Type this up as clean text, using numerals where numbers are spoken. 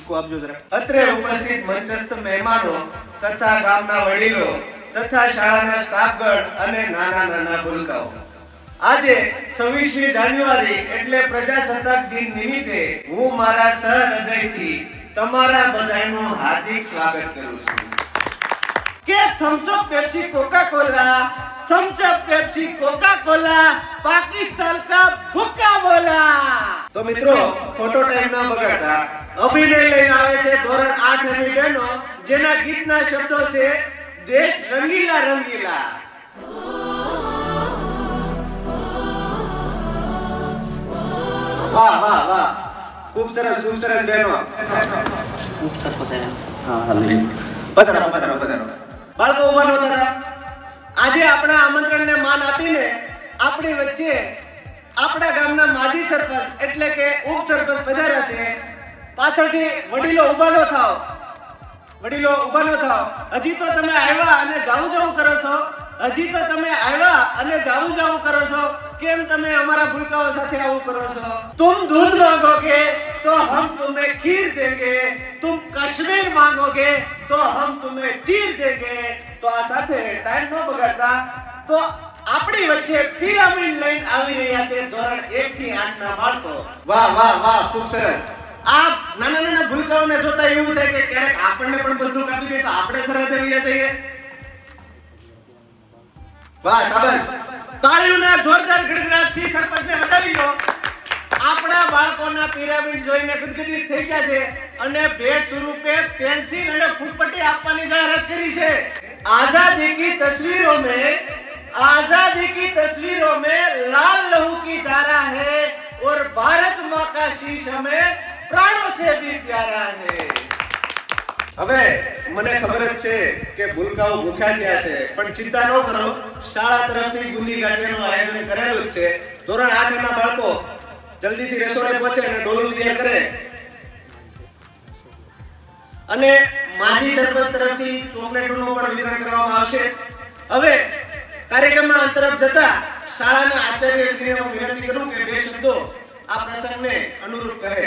ઠપકો આપજો જરા. અત્રે ઉપસ્થિત મંચસ્થ મહેમાનો તથા ગામના વડીલો તથા શાળાના સ્ટાફગણ અને નાના નાના ભૂલકાઓ, આજે 26મી જાન્યુઆરી એટલે પ્રજાસત્તાક દિન નિમિત્તે હું મારા સહૃદયથી તમારા બધાનું હાર્દિક સ્વાગત કરું છું. કે Thums Up, Pepsi, Coca Cola, Thums Up, Pepsi, Coca Cola, Pakistan का भूका बोला. तो મિત્રો, ખોટો ટાઈમ ના બગાડતા અભિનય લઈને આવે છે ધોરણ 8 ની બહેનો, જેના ગીતના શબ્દો છે દેશ રંગીલા રંગીલા. વાહ વાહ વાહ, ખૂબ સરસ બહેનો. ખૂબ સરસ પધાર્યા. હા હાલે પધારો પધારો પધારો. બાળકો ઉભા ન થતા. આજે આપણા આમંત્રણને માન આપીને આપણી વચ્ચે આપણા ગામના માજી સરપંચ એટલે કે ઉપસરપંચ પધાર્યા છે. પાછળથી વડીલો ઊભા ન થાઓ, વડીલો ઊભા ન થાઓ. હજી તો તમે આવ્યા અને જાવું કરો છો. હજી તો તમે આવ્યા અને જાવું કરો છો. કેમ તમે અમારા ભૂલકાઓ સાથે આવું કરો છો? तुम दूध मांगोगे तो हम तुम्हें खीर देंगे, तुम कश्मीर मांगोगे तो हम तुम्हें चीर देंगे. तो આ સાથે ટાઈમ ન બગાડતા તો આપણી વચ્ચે પિરામિડ લઈને આવી રહ્યા છે ધોરણ 1 થી 8 ના બાળકો. વાહ વાહ વાહ, ખૂબ સરસ. આ નાના નાના ભૂલકાઓને જોતા એવું થાય કે ક્યારેક આપણને પણ બધું કાપી દે તો આપણે સરહદે વયા જઈએ. વાહ શાબાશ. તાળીઓના જોરદાર ગડગડાટથી સરપંચને વધાવી લો. આપણા બાળકોના પિરામિડ જોઈને ગદગદિત થઈ ગયા છે અને ભેટ સ્વરૂપે પેન્સિલ અને ફૂટપટ્ટી આપવાની જાહેરાત કરી છે. आजादी की तस्वीरों में लाल लहू की धारा है और भारत माँ का शीश हमें प्राणों से भी प्यारा है. હવે મને ખબર જ છે કે ભૂલકાઓ ભૂખ્યા થયા છે, પણ ચિંતા ન કરો. શાળા તરફથી ગુંદી ગાંઠિયાનું આયોજન કરેલું જ છે. ધોરણ 8 ના બાળકો જલ્દીથી રસોડે પહોંચે અને ડોલું તૈયાર કરે. અને માજી સરપંચ તરફથી ચોકલેટોનું પણ વિતરણ કરવામાં આવશે. હવે કાર્યક્રમના અંત તરફ જતા શાળાના આચાર્યશ્રીને હું વિનંતી કરું કે બે શબ્દો આ પ્રસંગને અનુરૂપ કહે.